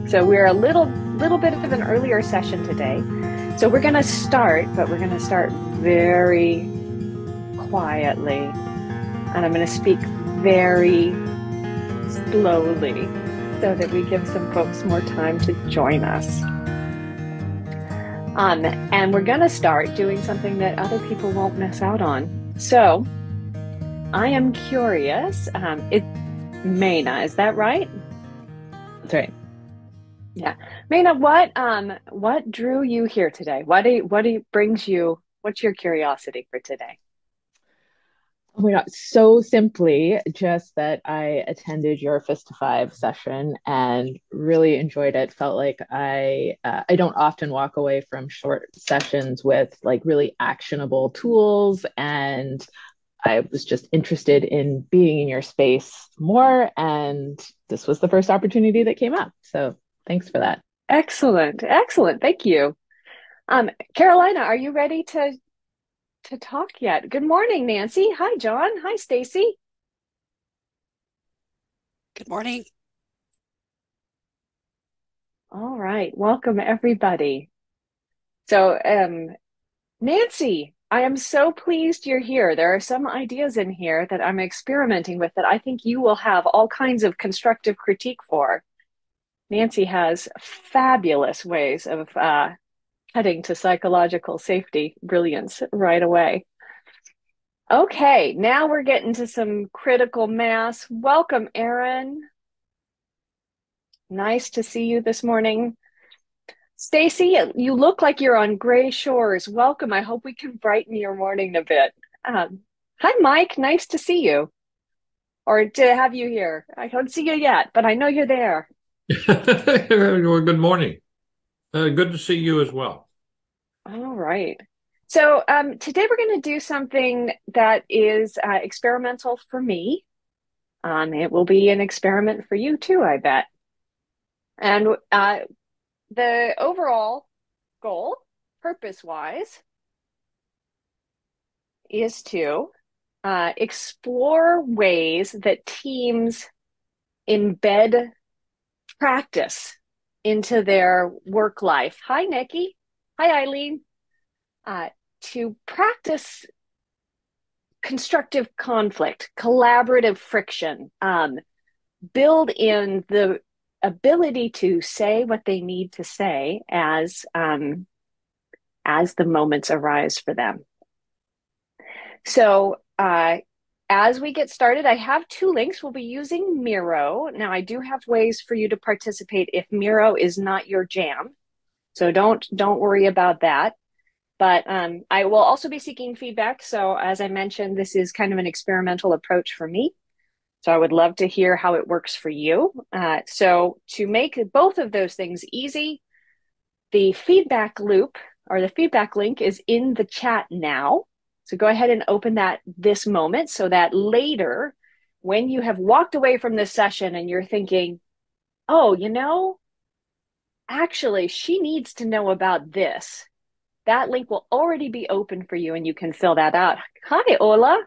So we're a little bit of an earlier session today. So we're going to start, but we're going to start very quietly. And I'm going to speak very slowly so that we give some folks more time to join us. And we're going to start doing something that other people won't miss out on. So I am curious. It's Maina, is that right? That's right. Yeah. Maina, what drew you here today? Brings you, what's your curiosity for today? Oh my God. So simply, just that I attended your Fist to Five session and really enjoyed it. Felt like I don't often walk away from short sessions with like really actionable tools, and I was just interested in being in your space more. And this was the first opportunity that came up. So thanks for that. Excellent. Excellent. Thank you. Carolina, are you ready to talk yet? Good morning, Nancy. Hi, John. Hi, Stacy. Good morning. All right. Welcome, everybody. So, Nancy, I am so pleased you're here. There are some ideas in here that I'm experimenting with that I think you will have all kinds of constructive critique for. Nancy has fabulous ways of cutting to psychological safety brilliance right away. Okay, now we're getting to some critical mass. Welcome, Erin. Nice to see you this morning. Stacy, you look like you're on gray shores. Welcome. I hope we can brighten your morning a bit. Hi, Mike. Nice to see you, or to have you here. I don't see you yet, but I know you're there. Well, good morning. Good to see you as well. All right. So today we're going to do something that is experimental for me. It will be an experiment for you too, I bet. And the overall goal, purpose-wise, is to explore ways that teams embed practice into their work life. Hi, Nikki. Hi, Eileen. To practice constructive conflict, collaborative friction, build in the ability to say what they need to say as the moments arise for them. So as we get started, I have two links. We'll be using Miro. Now, I do have ways for you to participate if Miro is not your jam. So don't worry about that. But I will also be seeking feedback. So as I mentioned, this is kind of an experimental approach for me. So I would love to hear how it works for you. So to make both of those things easy, the feedback loop or the feedback link is in the chat now. So go ahead and open that this moment so that later, when you have walked away from this session and you're thinking, oh, actually, she needs to know about this. That link will already be open for you and you can fill that out. Hi, Ola.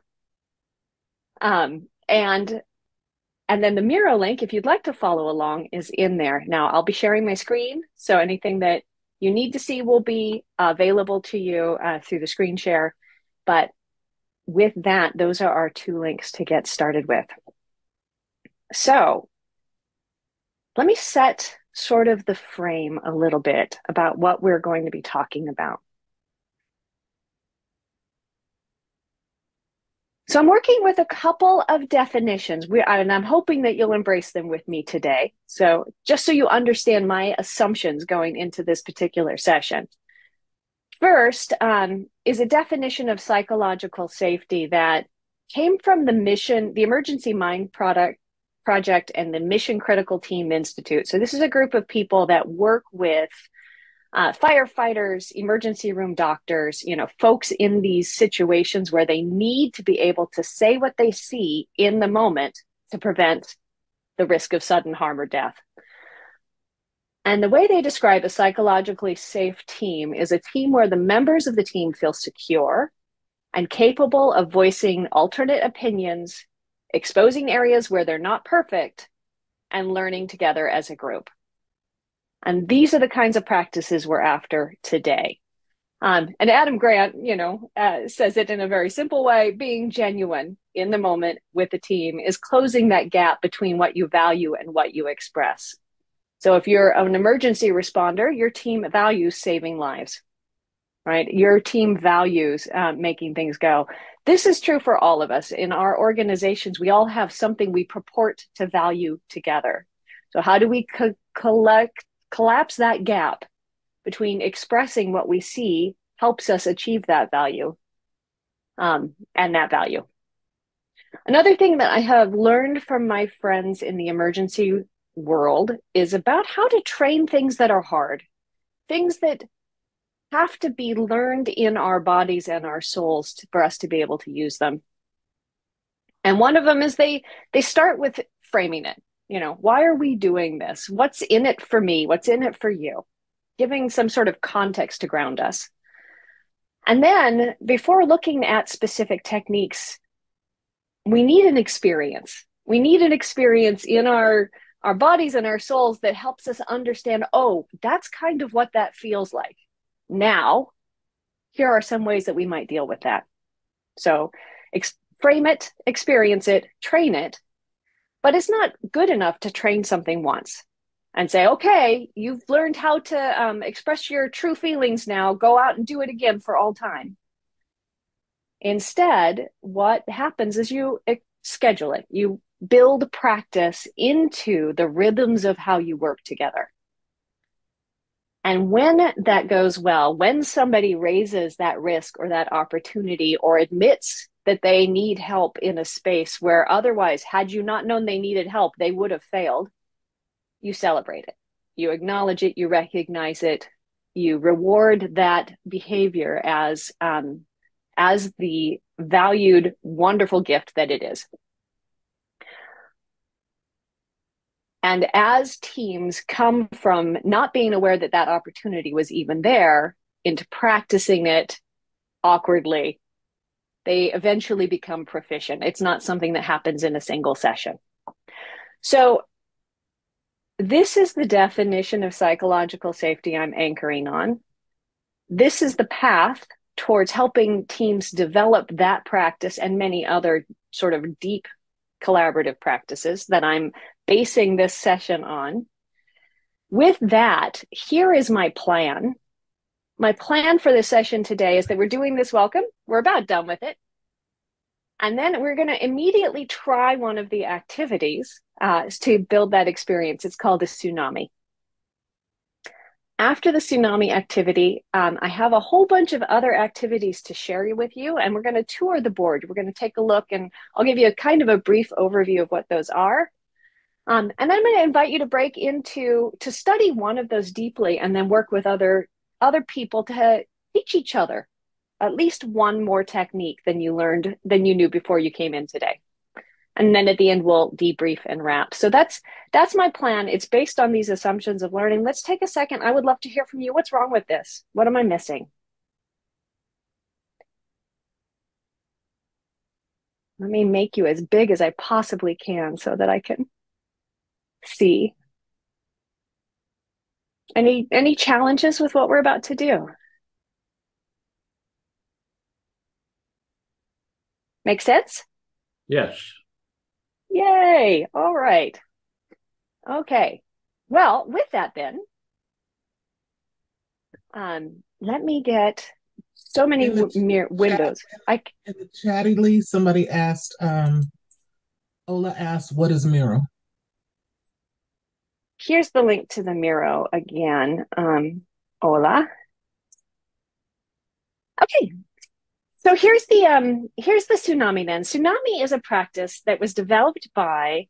And then the Miro link, if you'd like to follow along, is in there. Now, I'll be sharing my screen, so anything that you need to see will be available to you through the screen share. But with that, those are our two links to get started with. So let me set sort of the frame a little bit about what we're going to be talking about. So I'm working with a couple of definitions, and I'm hoping that you'll embrace them with me today. So just so you understand my assumptions going into this particular session. First is a definition of psychological safety that came from the Emergency Mind Project and the Mission Critical Team Institute. So this is a group of people that work with firefighters, emergency room doctors, folks in these situations where they need to be able to say what they see in the moment to prevent the risk of sudden harm or death. And the way they describe a psychologically safe team is a team where the members of the team feel secure and capable of voicing alternate opinions, exposing areas where they're not perfect, and learning together as a group. And these are the kinds of practices we're after today. And Adam Grant, says it in a very simple way: being genuine in the moment with the team is closing that gap between what you value and what you express. So if you're an emergency responder, your team values saving lives, right? Your team values making things go. This is true for all of us. In our organizations, we all have something we purport to value together. So how do we collapse that gap between expressing what we see helps us achieve that value and that value? Another thing that I have learned from my friends in the emergency world is about how to train things that are hard, things that have to be learned in our bodies and our souls for us to be able to use them. And one of them is they start with framing it. Why are we doing this? What's in it for me? What's in it for you? Giving some sort of context to ground us. And then before looking at specific techniques, we need an experience. We need an experience in our bodies and our souls that helps us understand, oh, that's kind of what that feels like. Now, here are some ways that we might deal with that. So frame it, experience it, train it, but it's not good enough to train something once and say, okay, you've learned how to express your true feelings now, go out and do it again for all time. Instead, what happens is you schedule it. You build practice into the rhythms of how you work together. And when that goes well, when somebody raises that risk or that opportunity or admits that they need help in a space where otherwise, had you not known they needed help, they would have failed, you celebrate it. You acknowledge it, you recognize it, you reward that behavior as the valued, wonderful gift that it is. And as teams come from not being aware that that opportunity was even there into practicing it awkwardly, they eventually become proficient. It's not something that happens in a single session. So this is the definition of psychological safety I'm anchoring on. This is the path towards helping teams develop that practice and many other sort of deep collaborative practices that I'm basing this session on. With that, here is my plan. My plan for this session today is that we're doing this welcome. We're about done with it. And then we're going to immediately try one of the activities to build that experience. It's called a tsunami. After the tsunami activity, I have a whole bunch of other activities to share with you, and we're going to tour the board. We're going to take a look, and I'll give you a kind of a brief overview of what those are. And then I'm going to invite you to break into, to study one of those deeply and then work with other people to teach each other at least one more technique than you knew before you came in today. And then at the end, we'll debrief and wrap. So that's my plan. It's based on these assumptions of learning. Let's take a second. I would love to hear from you. What's wrong with this? What am I missing? Let me make you as big as I possibly can so that I can see. Any challenges with what we're about to do? Make sense? Yes. Yay. All right. Okay. Well, with that then, let me get so many windows. In the chatty, somebody asked, Ola asked, what is Miro? Here's the link to the Miro again, Ola. Okay. So here's the tsunami then. Tsunami is a practice that was developed by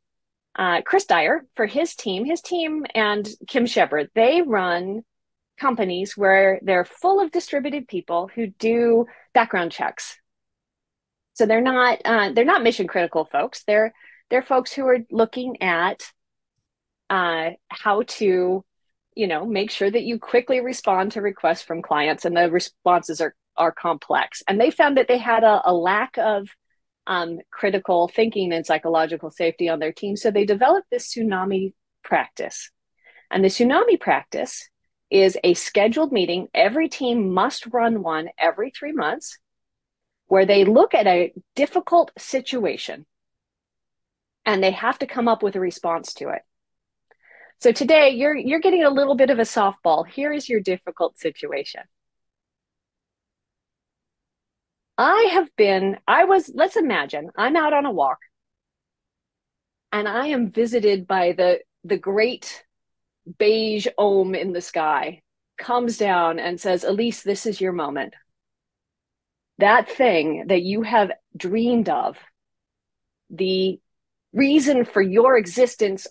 Chris Dyer for his team and Kim Shepard. They run companies where they're full of distributed people who do background checks. So they're not mission critical folks. They're folks who are looking at how to, make sure that you quickly respond to requests from clients, and the responses are complex. And they found that they had a lack of critical thinking and psychological safety on their team. So they developed this tsunami practice. And the Tsunami Practice is a scheduled meeting. Every team must run one every 3 months where they look at a difficult situation and they have to come up with a response to it. So today you're getting a little bit of a softball. Here is your difficult situation. Let's imagine I'm out on a walk and I am visited by the great beige ohm in the sky, comes down and says, Elise, this is your moment. That thing that you have dreamed of, the reason for your existence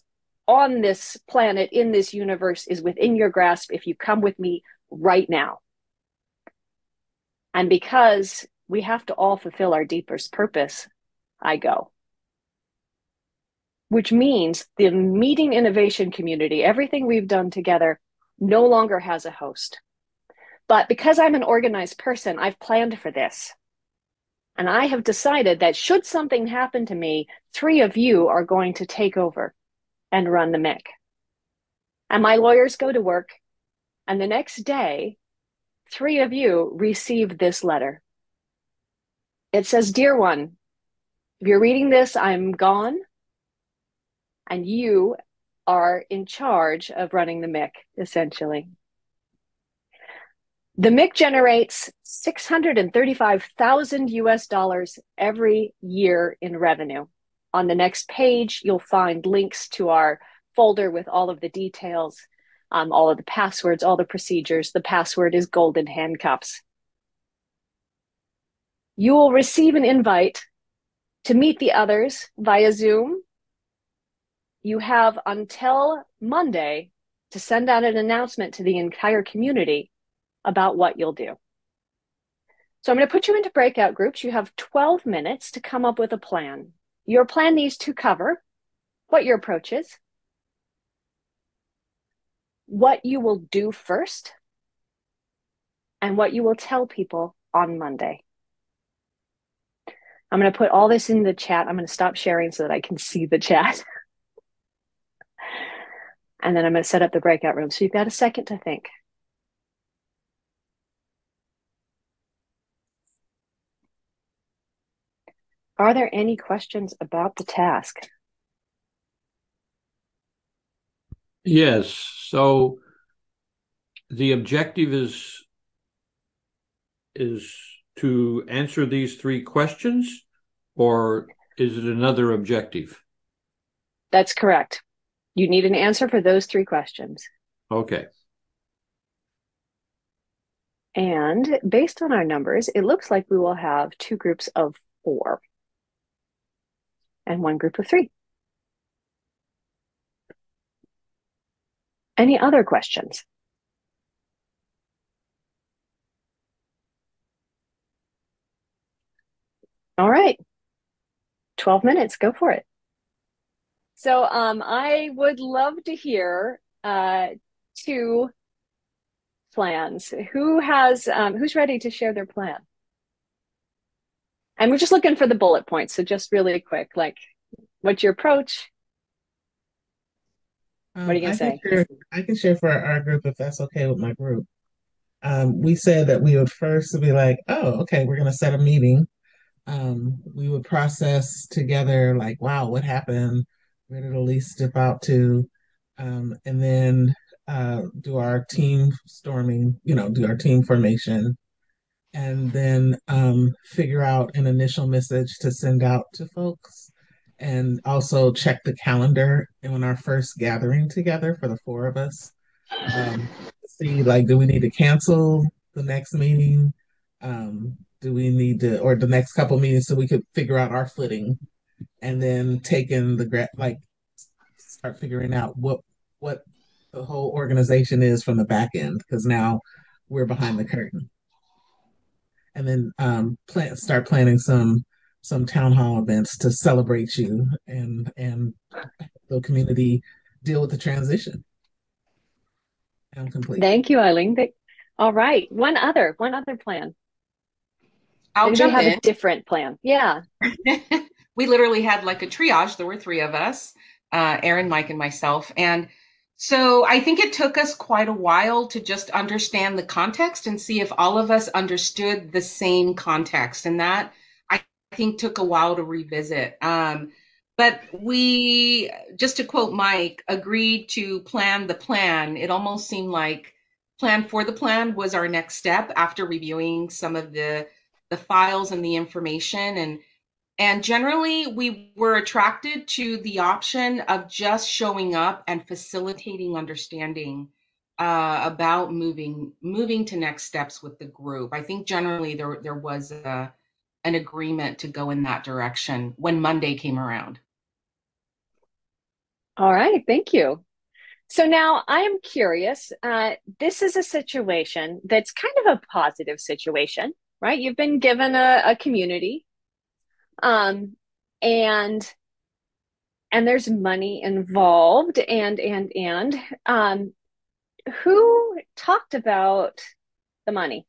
on this planet, in this universe, is within your grasp if you come with me right now. And because we have to all fulfill our deepest purpose, I go. Which means the meeting innovation community, everything we've done together, no longer has a host. But because I'm an organized person, I've planned for this. And I have decided that should something happen to me, 3 of you are going to take over and run the MIC. And my lawyers go to work, and the next day, 3 of you receive this letter. It says, Dear one, if you're reading this, I'm gone, and you are in charge of running the MIC, essentially. The MIC generates $635,000 US every year in revenue. On the next page, you'll find links to our folder with all of the details, all of the passwords, all the procedures. The password is golden handcuffs. You will receive an invite to meet the others via Zoom. You have until Monday to send out an announcement to the entire community about what you'll do. So I'm going to put you into breakout groups. You have 12 minutes to come up with a plan. Your plan needs to cover what your approach is, what you will do first, and what you will tell people on Monday. I'm going to put all this in the chat. I'm going to stop sharing so that I can see the chat. And then I'm going to set up the breakout room. So you've got a second to think. Are there any questions about the task? Yes. So the objective is to answer these 3 questions, or is it another objective? That's correct. You need an answer for those 3 questions. Okay. And based on our numbers, it looks like we will have 2 groups of 4 and 1 group of 3. Any other questions? All right. 12 minutes, go for it. So I would love to hear 2 plans. Who's ready to share their plan? And we're just looking for the bullet points. So just really quick, like, what's your approach? What are you going to say? I can share for our group if that's okay with my group. We said that we would first be like, oh, okay, we're going to set a meeting. We would process together, like, wow, what happened? Where did Elise step out to? And then do our team storming, do our team formation, and then figure out an initial message to send out to folks, and also check the calendar on our first gathering together for the 4 of us. See, like, do we need to cancel the next meeting? Do we need to, or the next couple meetings, so we could figure out our footing, and then take in start figuring out what the whole organization is from the back end, because now we're behind the curtain. And then start planning some town hall events to celebrate you and the community deal with the transition. I'm complete. Thank you, Eileen. All right. One other plan. I'll jump in. A different plan. Yeah. We literally had like a triage. There were 3 of us, Aaron, Mike, and myself. And So I think it took us quite a while to just understand the context and see if all of us understood the same context. And that I think took a while to revisit. But we, just to quote Mike, agreed to plan the plan. It almost seemed like plan for the plan was our next step after reviewing some of the files and the information. And generally, we were attracted to the option of just showing up and facilitating understanding about moving to next steps with the group. I think generally there was an agreement to go in that direction when Monday came around. All right, thank you. So now I am curious. This is a situation that's kind of a positive situation, right? You've been given a community, um, and there's money involved, and who talked about the money?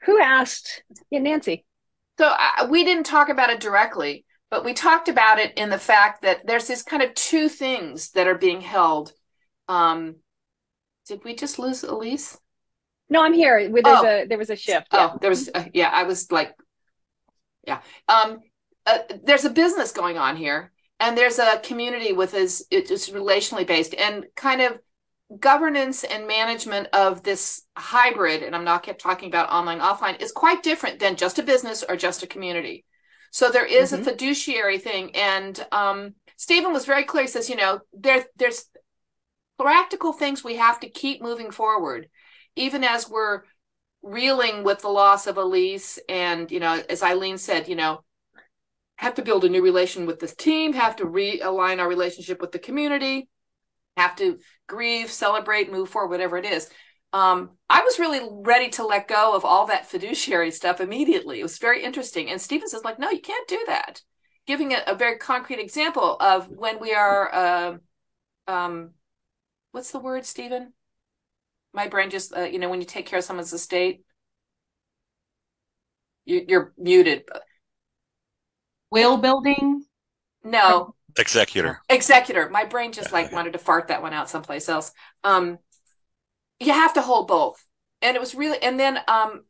Who asked? Yeah, Nancy. So we didn't talk about it directly, but we talked about it in the fact that there's this kind of two things that are being held. Did we just lose Elise? No, I'm here. There was a shift. Yeah. Oh, there was. Yeah, I was like, yeah. There's a business going on here, and there's a community it's relationally based, and kind of governance and management of this hybrid, and I'm not kept talking about online, offline, is quite different than just a business or just a community. So there is a fiduciary thing. And Stephen was very clear. He says, there's practical things we have to keep moving forward, even as we're reeling with the loss of Elise. And, as Eileen said, have to build a new relation with this team, have to realign our relationship with the community, have to grieve, celebrate, move forward, whatever it is. I was really ready to let go of all that fiduciary stuff immediately. It was very interesting. And Stephen says, no, you can't do that. Giving a very concrete example of when we are, what's the word, Stephen? My brain just, when you take care of someone's estate, you're muted. Will building? No. Executor. My brain just wanted to fart that one out someplace else. You have to hold both. And it was really, and then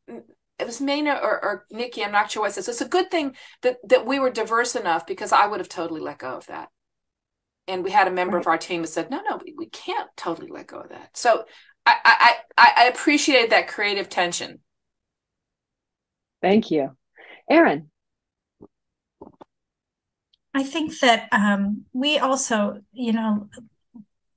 it was Maina or Nikki, I'm not sure what it says. So it's a good thing that we were diverse enough, because I would have totally let go of that. And we had a member of our team that said, no, we can't totally let go of that. So I appreciated that creative tension. Thank you. Erin. I think that we also,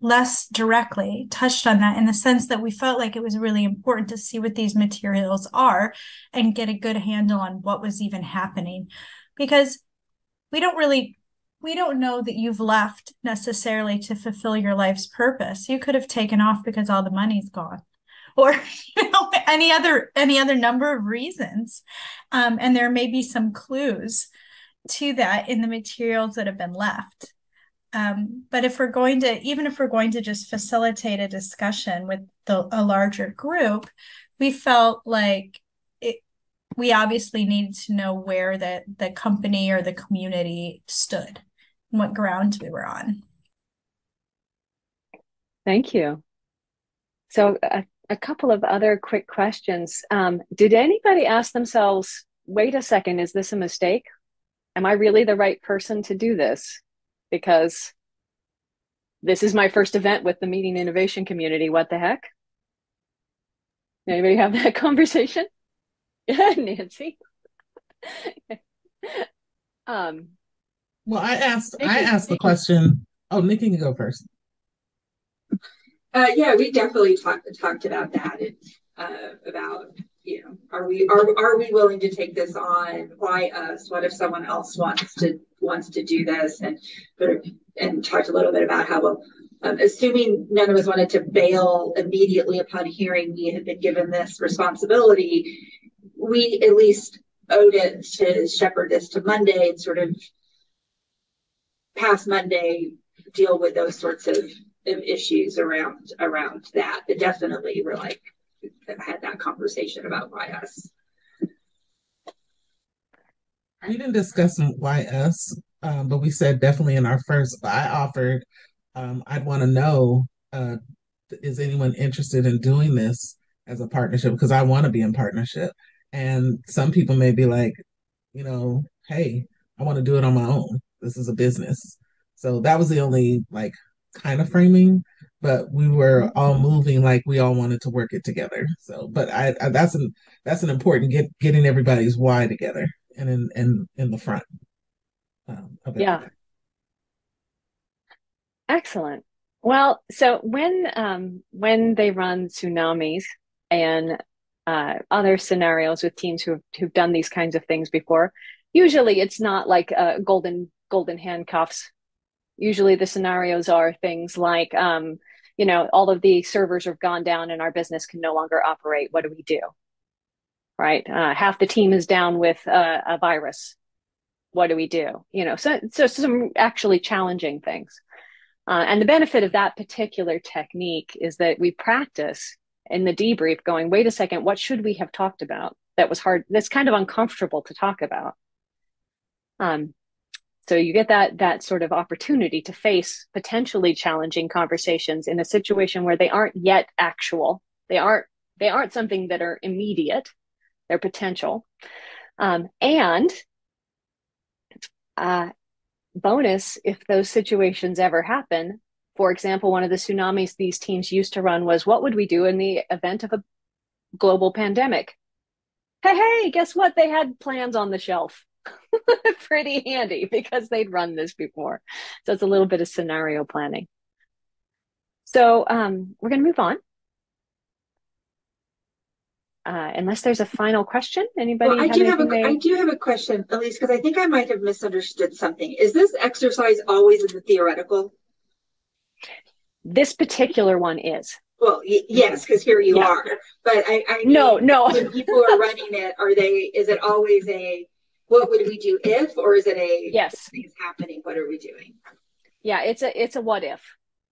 less directly touched on that, in the sense that we felt like it was really important to see what these materials are and get a good handle on what was even happening, because we don't know that you've left necessarily to fulfill your life's purpose. You could have taken off because all the money's gone, or any other number of reasons, and there may be some clues to that in the materials that have been left. But if we're going to just facilitate a discussion with a larger group, we felt like we obviously needed to know where the company or the community stood and what ground we were on. Thank you. So a couple of other quick questions. Did anybody ask themselves, wait a second, is this a mistake? Am I really the right person to do this? Because this is my first event with the Meeting Innovation community. What the heck? Anybody have that conversation? Nancy? Well, I asked the question. Oh, Nikki, you go first. Yeah, we definitely talked about that. About, are we willing to take this on? Why us? What if someone else wants to do this? And talked a little bit about how, assuming none of us wanted to bail immediately upon hearing we had been given this responsibility, we at least owed it to shepherd this to Monday and sort of past Monday deal with those sorts of issues around that. But definitely we're had that conversation about why us. We didn't discuss why us, but we said definitely in our first, I offered, I'd want to know, uh, is anyone interested in doing this as a partnership? Because I want to be in partnership. And some people may be like, hey, I want to do it on my own. This is a business. So that was the only like kind of framing, but we were all moving like we all wanted to work it together. So, but that's an important getting everybody's why together and in the front of Yeah. everything. Excellent. Well, so when they run tsunamis and other scenarios with teams who've done these kinds of things before, usually it's not like golden handcuffs. Usually the scenarios are things like all of the servers have gone down and our business can no longer operate. What do we do? Right? Half the team is down with a virus. What do we do? So some actually challenging things. And the benefit of that particular technique is that we practice in the debrief going, wait a second, what should we have talked about? That was hard. That's kind of uncomfortable to talk about. So you get that sort of opportunity to face potentially challenging conversations in a situation where they aren't yet actual. They aren't something that are immediate. They're potential. And bonus, if those situations ever happen, for example, one of the tsunamis these teams used to run was, what would we do in the event of a global pandemic? Hey, guess what? They had plans on the shelf. Pretty handy because they'd run this before. So it's a little bit of scenario planning. So we're going to move on. Unless there's a final question, anybody Well, have anything I do have a question, Elise, because I think I might have misunderstood something. Is this exercise always in the theoretical? This particular one is. Well, yes, because here you are. But I mean, no. When people are running it, is it always a, what would we do if, or is it a, yes, things happening, what are we doing? Yeah, it's a what if.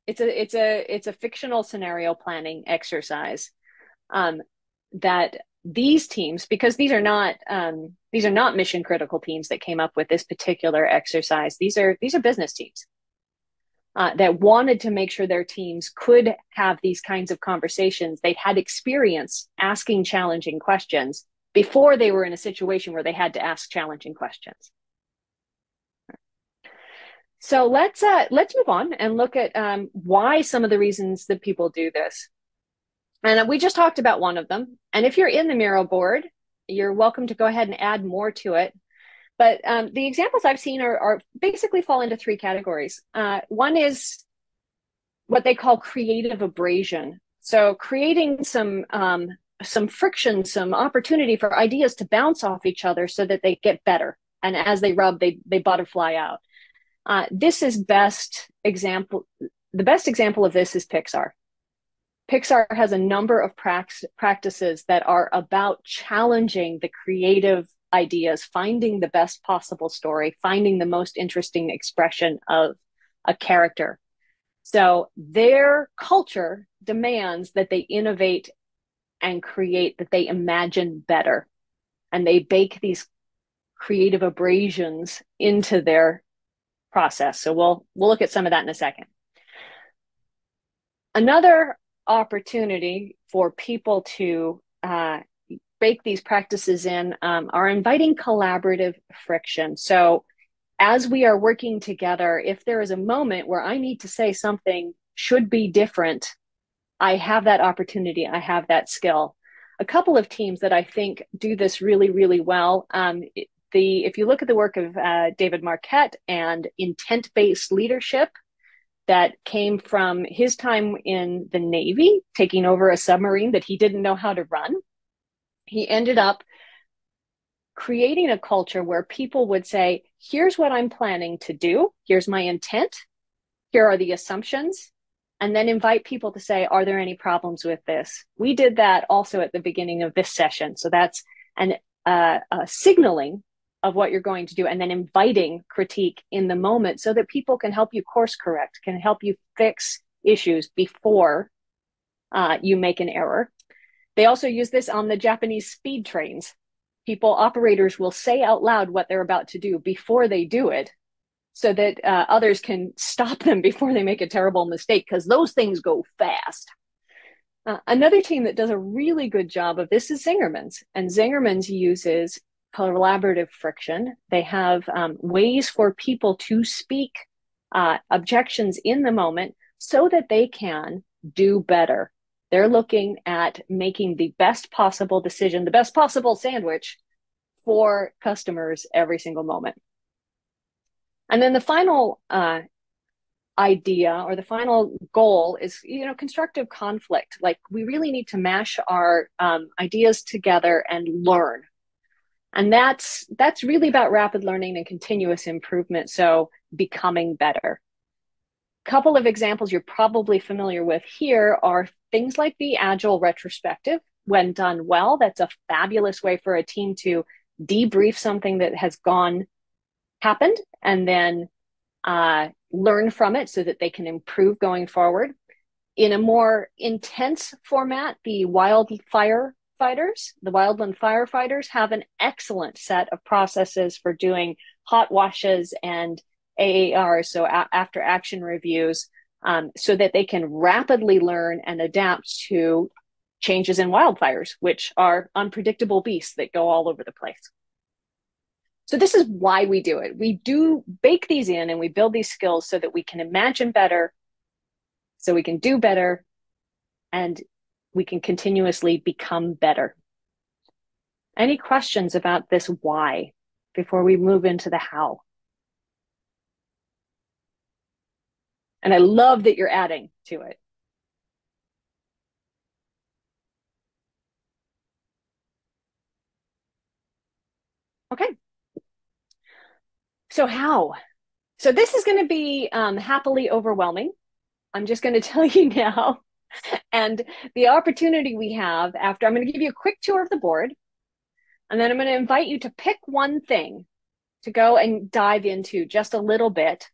It's a fictional scenario planning exercise that these teams, because these are not mission critical teams that came up with this particular exercise. These are business teams that wanted to make sure their teams could have these kinds of conversations. They'd had experience asking challenging questions before they were in a situation where they had to ask challenging questions. So let's move on and look at why some of the reasons that people do this. And we just talked about one of them. And if you're in the Miro board, you're welcome to go ahead and add more to it. But the examples I've seen are basically fall into three categories. One is what they call creative abrasion. So creating some friction, some opportunity for ideas to bounce off each other so that they get better. And as they rub, they butterfly out. This is the best example of this is Pixar. Pixar has a number of practices that are about challenging the creative ideas, finding the best possible story, finding the most interesting expression of a character. So their culture demands that they innovate and create, that they imagine better. And they bake these creative abrasions into their process. So we'll look at some of that in a second. Another opportunity for people to bake these practices in are inviting collaborative friction. So as we are working together, if there is a moment where I need to say something should be different, I have that opportunity, I have that skill. A couple of teams that I think do this really, really well. If you look at the work of David Marquette and intent-based leadership, that came from his time in the Navy, taking over a submarine that he didn't know how to run. He ended up creating a culture where people would say, here's what I'm planning to do. Here's my intent. Here are the assumptions. And then invite people to say, are there any problems with this? We did that also at the beginning of this session. So that's a signaling of what you're going to do, and then inviting critique in the moment so that people can help you course correct, can help you fix issues before you make an error. They also use this on the Japanese speed trains. operators will say out loud what they're about to do before they do it, so that others can stop them before they make a terrible mistake, because those things go fast. Another team that does a really good job of this is Zingerman's, and Zingerman's uses collaborative friction. They have ways for people to speak objections in the moment so that they can do better. They're looking at making the best possible decision, the best possible sandwich for customers every single moment. And then the final idea, or the final goal, is, constructive conflict. Like, we really need to mash our ideas together and learn. And that's really about rapid learning and continuous improvement. So becoming better. A couple of examples you're probably familiar with here are things like the Agile retrospective. When done well, that's a fabulous way for a team to debrief something that has happened, and then learn from it so that they can improve going forward. In a more intense format, the wildland firefighters have an excellent set of processes for doing hot washes and AAR, so after action reviews, so that they can rapidly learn and adapt to changes in wildfires, which are unpredictable beasts that go all over the place. So this is why we do it. We do bake these in, and we build these skills so that we can imagine better, so we can do better, and we can continuously become better. Any questions about this why before we move into the how? And I love that you're adding to it. Okay. So how? So this is going to be happily overwhelming. I'm just going to tell you now. And the opportunity we have after, I'm going to give you a quick tour of the board. And then I'm going to invite you to pick one thing to go and dive into just a little bit.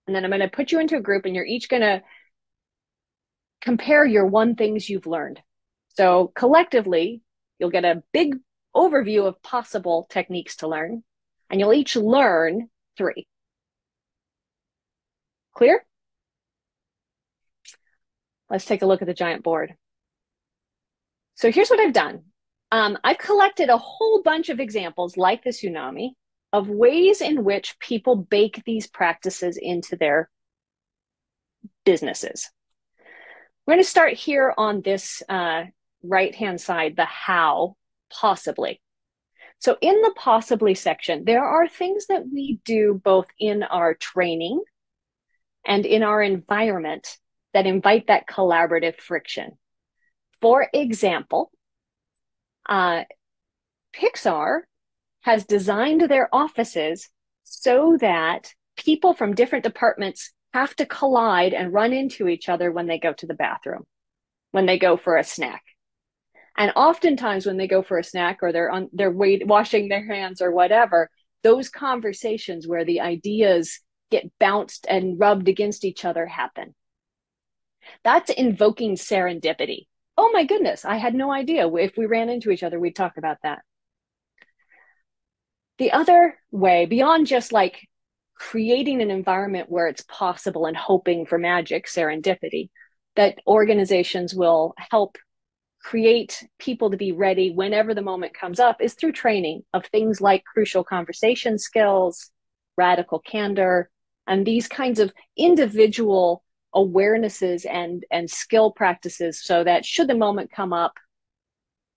And then I'm going to put you into a group, and you're each going to compare your one things you've learned. So collectively, you'll get a big overview of possible techniques to learn, and you'll each learn 3. Clear? Let's take a look at the giant board. So here's what I've done. I've collected a whole bunch of examples like the tsunami of ways in which people bake these practices into their businesses. We're going to start here on this right-hand side, the how, possibly. So in the possibly section, there are things that we do both in our training and in our environment that invite that collaborative friction. For example, Pixar has designed their offices so that people from different departments have to collide and run into each other when they go to the bathroom, when they go for a snack. And oftentimes when they go for a snack, or they're washing their hands or whatever, those conversations where the ideas get bounced and rubbed against each other happen. That's invoking serendipity. Oh my goodness, I had no idea. If we ran into each other, we'd talk about that. The other way, beyond just like creating an environment where it's possible and hoping for magic, serendipity, that organizations will help create people to be ready whenever the moment comes up, is through training of things like crucial conversation skills, radical candor, and these kinds of individual awarenesses and skill practices, so that should the moment come up,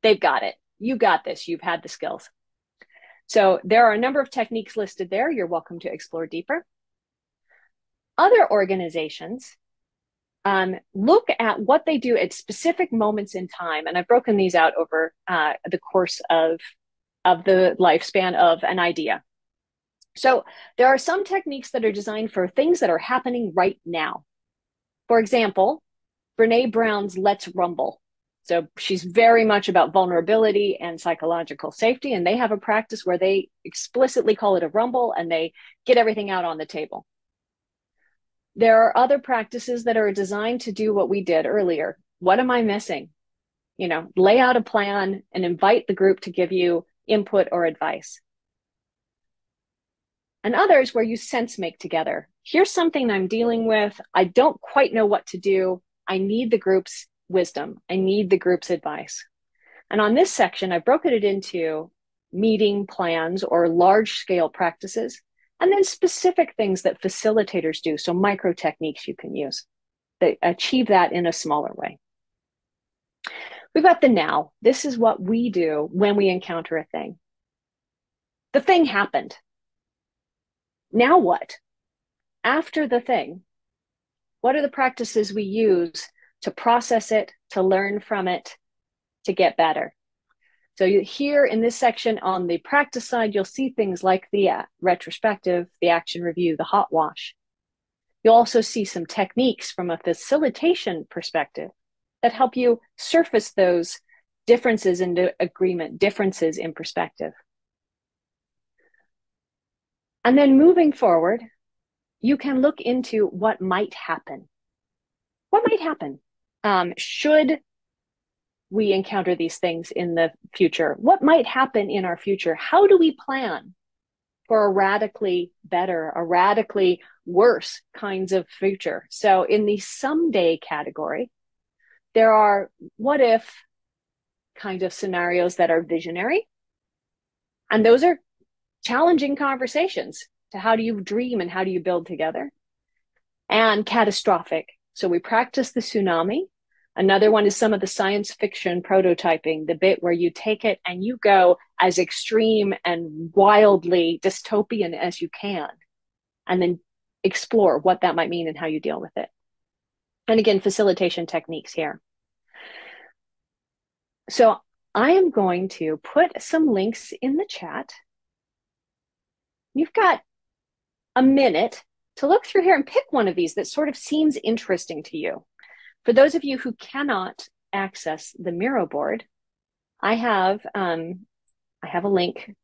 they've got it. You got this. You've had the skills. So there are a number of techniques listed there. You're welcome to explore deeper. Other organizations look at what they do at specific moments in time. And I've broken these out over the course of the lifespan of an idea. So there are some techniques that are designed for things that are happening right now. For example, Brene Brown's Let's Rumble. So she's very much about vulnerability and psychological safety, and they have a practice where they explicitly call it a rumble, and they get everything out on the table. There are other practices that are designed to do what we did earlier. What am I missing? Lay out a plan and invite the group to give you input or advice. And others where you sense make together. Here's something I'm dealing with. I don't quite know what to do. I need the group's wisdom. I need the group's advice. And on this section, I've broken it into meeting plans or large scale practices, and then specific things that facilitators do. So micro techniques you can use that achieve that in a smaller way. We've got the now. This is what we do when we encounter a thing. The thing happened. Now what? After the thing, what are the practices we use to process it, to learn from it, to get better? So here in this section on the practice side, you'll see things like the retrospective, the action review, the hot wash. You'll also see some techniques from a facilitation perspective that help you surface those differences into agreement, differences in perspective. And then moving forward, you can look into what might happen. What might happen? Should we encounter these things in the future? What might happen in our future? How do we plan for a radically better, a radically worse kinds of future? So in the someday category, there are what if kind of scenarios that are visionary. And those are challenging conversations to how do you dream and how do you build together? And catastrophic. So we practice the tsunami. Another one is some of the science fiction prototyping, the bit where you take it and you go as extreme and wildly dystopian as you can, and then explore what that might mean and how you deal with it. And again, facilitation techniques here. So I am going to put some links in the chat. You've got a minute to look through here and pick one of these that sort of seems interesting to you. For those of you who cannot access the Miro board, I have a link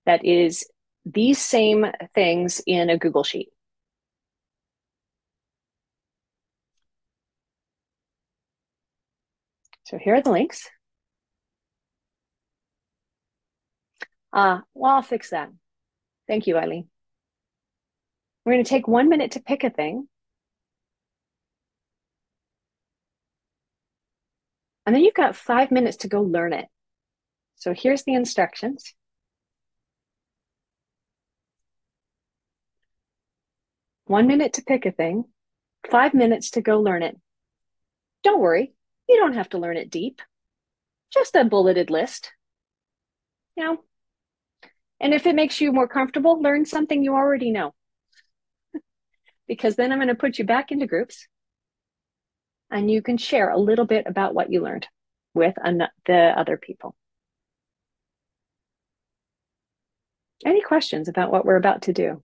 that is these same things in a Google Sheet. So here are the links. Well, I'll fix that. Thank you, Eileen. We're going to take 1 minute to pick a thing. And then you've got 5 minutes to go learn it. So here's the instructions. One minute to pick a thing, 5 minutes to go learn it. Don't worry, you don't have to learn it deep. Just a bulleted list. You know, and if it makes you more comfortable, learn something you already know. Because then I'm going to put you back into groups and you can share a little bit about what you learned with the other people. Any questions about what we're about to do?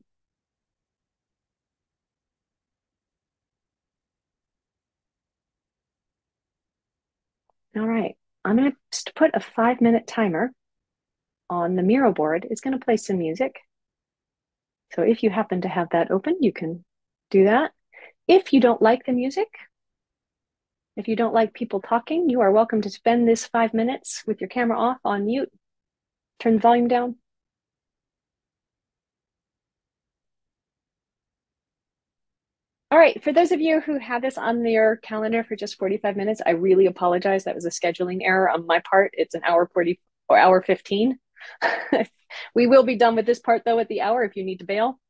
All right, I'm going to just put a 5-minute timer on the Miro board. It's going to play some music. So if you happen to have that open, you can do that. If you don't like the music, if you don't like people talking, you are welcome to spend this 5 minutes with your camera off, on mute, turn the volume down. All right, for those of you who have this on your calendar for just 45 minutes, I really apologize. That was a scheduling error on my part. It's an hour 40 or hour 15. We will be done with this part though at the hour if you need to bail,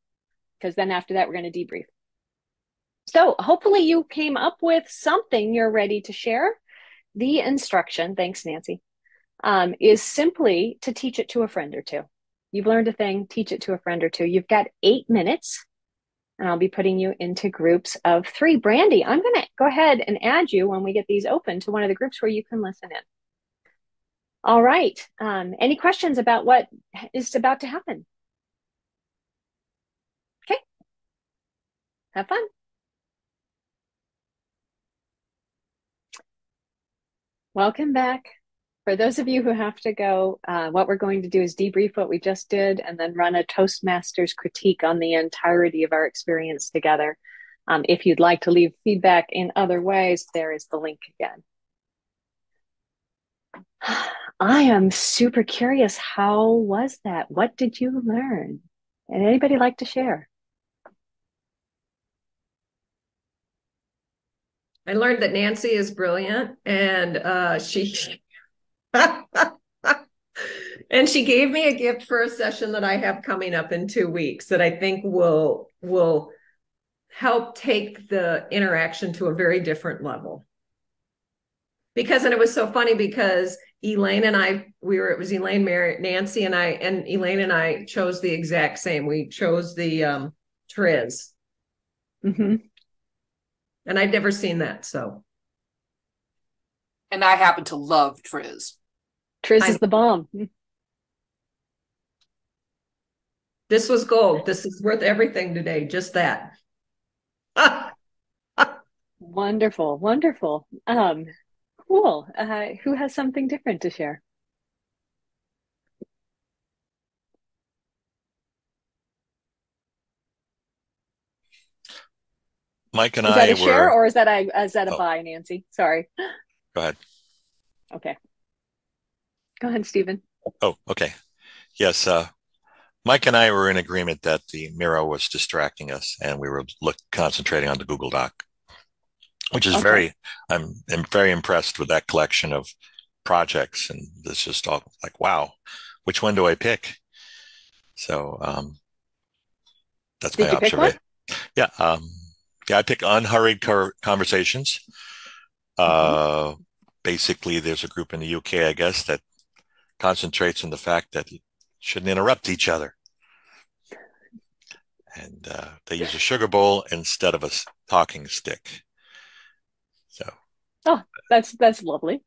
because then after that, we're going to debrief. So hopefully you came up with something you're ready to share. The instruction, thanks Nancy, is simply to teach it to a friend or two. You've learned a thing, teach it to a friend or two. You've got 8 minutes. And I'll be putting you into groups of 3. Brandy, I'm going to go ahead and add you when we get these open to one of the groups where you can listen in. All right. Any questions about what is about to happen? Okay. Have fun. Welcome back. For those of you who have to go, what we're going to do is debrief what we just did and then run a Toastmasters critique on the entirety of our experience together. If you'd like to leave feedback in other ways, there is the link again. I am super curious. How was that? What did you learn? And anybody like to share? I learned that Nancy is brilliant, and she and she gave me a gift for a session that I have coming up in 2 weeks that I think will help take the interaction to a very different level. And it was so funny because Elaine and I, it was Elaine, Mary, Nancy and Elaine and I chose the exact same. We chose the Triz. Mm-hmm. And I'd never seen that, so. And I happen to love Triz. Triz is the bomb. This was gold. This is worth everything today, just that. Wonderful, wonderful. Cool. Who has something different to share? Mike and Is that I a share, were. or is that a buy, Nancy? Sorry. Go ahead. Okay. Go ahead, Stephen. Oh, okay. Yes, Mike and I were in agreement that the Miro was distracting us, and we were concentrating on the Google Doc, which is Okay. I'm very impressed with that collection of projects, and it's just all like, wow, which one do I pick? So that's my Did you pick one? observation. Yeah, I pick unhurried conversations. Okay. Basically, there's a group in the UK, I guess, that concentrates on the fact that you shouldn't interrupt each other. And they use a sugar bowl instead of a talking stick. So, Oh, that's lovely.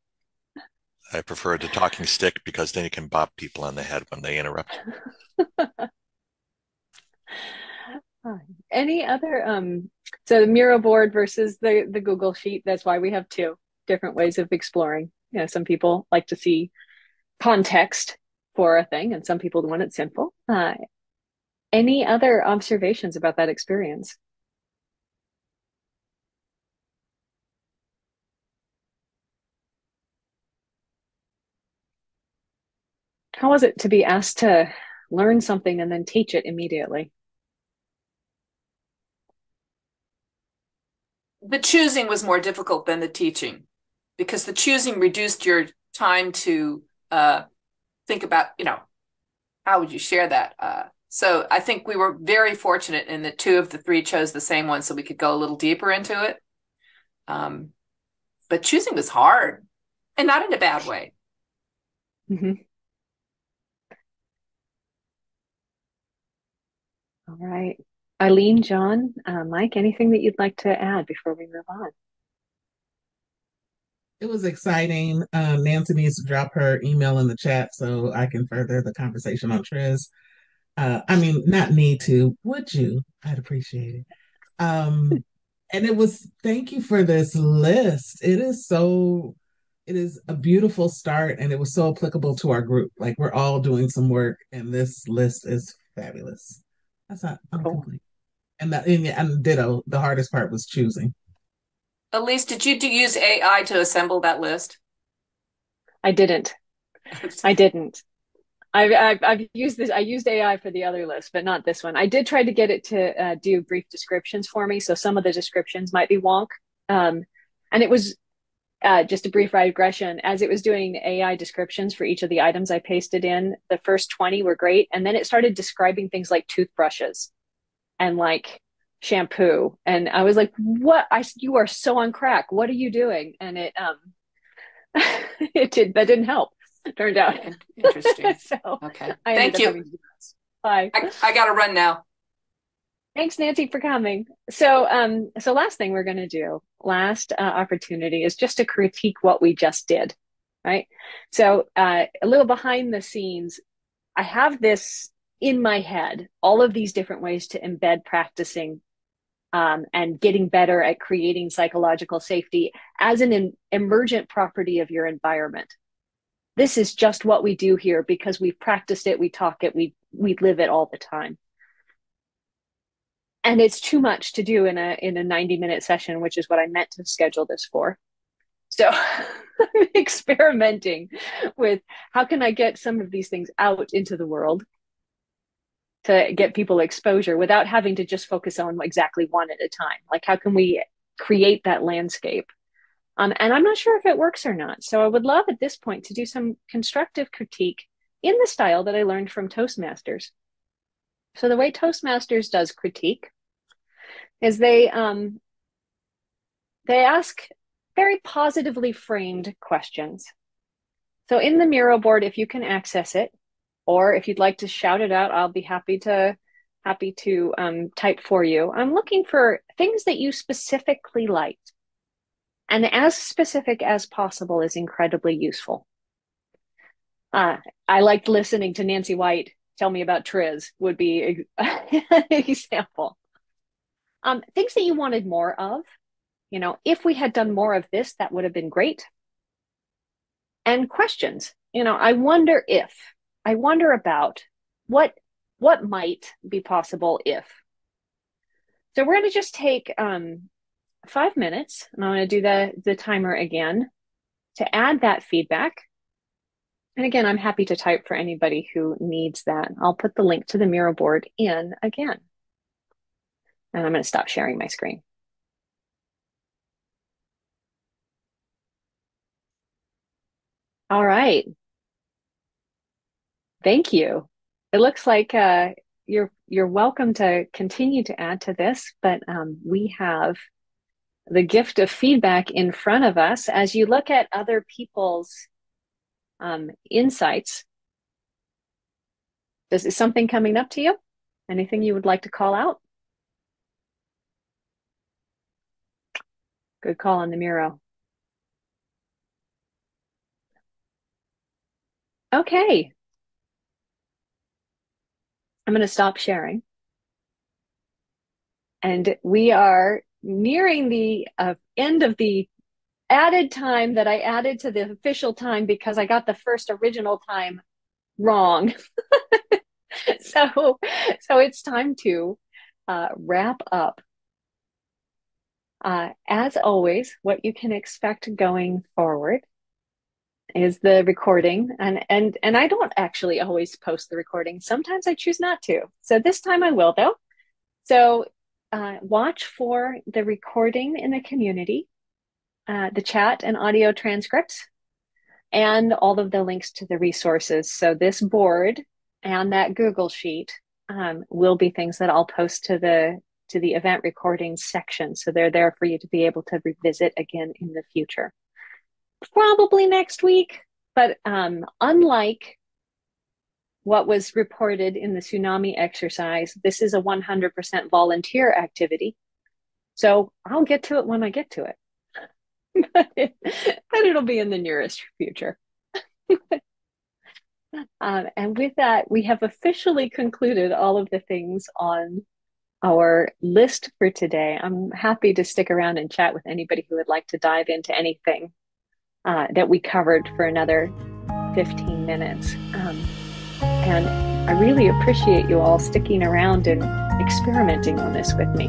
I prefer the talking stick because then you can bop people on the head when they interrupt. Any other so the Miro board versus the Google sheet, that's why we have two different ways of exploring. You know, some people like to see context for a thing, and some people want it simple. Any other observations about that experience? How was it to be asked to learn something and then teach it immediately? The choosing was more difficult than the teaching, because the choosing reduced your time to think about, how would you share that? So I think we were very fortunate in that 2 of the 3 chose the same one, so we could go a little deeper into it. But choosing was hard, and not in a bad way. Mm-hmm. All right. Eileen, John, Mike, anything that you'd like to add before we move on? It was exciting. Nancy needs to drop her email in the chat so I can further the conversation on Triz. I mean, not need to. Would you? I'd appreciate it. And thank you for this list. It is a beautiful start, and it was so applicable to our group. Like, we're all doing some work, and this list is fabulous. I'm Cool. complete. And ditto, the hardest part was choosing. Elise, did you use AI to assemble that list? I didn't. I've used this. I used AI for the other list, but not this one. I did try to get it to do brief descriptions for me, so some of the descriptions might be wonk. And it was just a brief digression. As it was doing AI descriptions for each of the items I pasted in, the first 20 were great, and then it started describing things like toothbrushes and like shampoo, and I was like, "What? You are so on crack. What are you doing?" And it that didn't help. Turned out interesting. So okay, thank you. Bye. I got to run now. Thanks, Nancy, for coming. So last thing we're going to do, last opportunity, is just to critique what we just did, right? So a little behind the scenes, I have this in my head, all of these different ways to embed practicing and getting better at creating psychological safety as an emergent property of your environment. This is just what we do here because we've practiced it, we talk it, we live it all the time. And it's too much to do in a 90-minute session, which is what I meant to schedule this for. So experimenting with how can I get some of these things out into the world to get people exposure without having to just focus on exactly one at a time. Like, how can we create that landscape? And I'm not sure if it works or not. So I would love at this point to do some constructive critique in the style that I learned from Toastmasters. So the way Toastmasters does critique is they ask very positively framed questions. So in the Miro board, if you can access it, or if you'd like to shout it out, I'll be happy to type for you. I'm looking for things that you specifically liked. And as specific as possible is incredibly useful. I liked listening to Nancy White tell me about Triz would be an example. Things that you wanted more of, you know, if we had done more of this, that would have been great. And questions, you know, I wonder about what might be possible if. So we're going to just take 5 minutes, and I'm going to do the timer again to add that feedback. And again, I'm happy to type for anybody who needs that. I'll put the link to the Miro board in again. And I'm going to stop sharing my screen. All right. Thank you. It looks like you're welcome to continue to add to this, but we have the gift of feedback in front of us as you look at other people's insights. Is something coming up to you? Anything you would like to call out? Good call on the Miro. Okay. I'm going to stop sharing. And we are nearing the end of the added time that I added to the official time because I got the first original time wrong. So it's time to wrap up. As always, what you can expect going forward is the recording, and I don't actually always post the recording. Sometimes I choose not to. So this time I will, though. So watch for the recording in the community, the chat and audio transcripts, and all of the links to the resources. So this board and that Google Sheet will be things that I'll post to the event recordings section. So they're there for you to be able to revisit again in the future. Probably next week, but unlike what was reported in the tsunami exercise, this is a 100% volunteer activity. So I'll get to it when I get to it. but it'll be in the nearest future. And with that, we have officially concluded all of the things on our list for today. I'm happy to stick around and chat with anybody who would like to dive into anything that we covered for another 15 minutes. And I really appreciate you all sticking around and experimenting on this with me.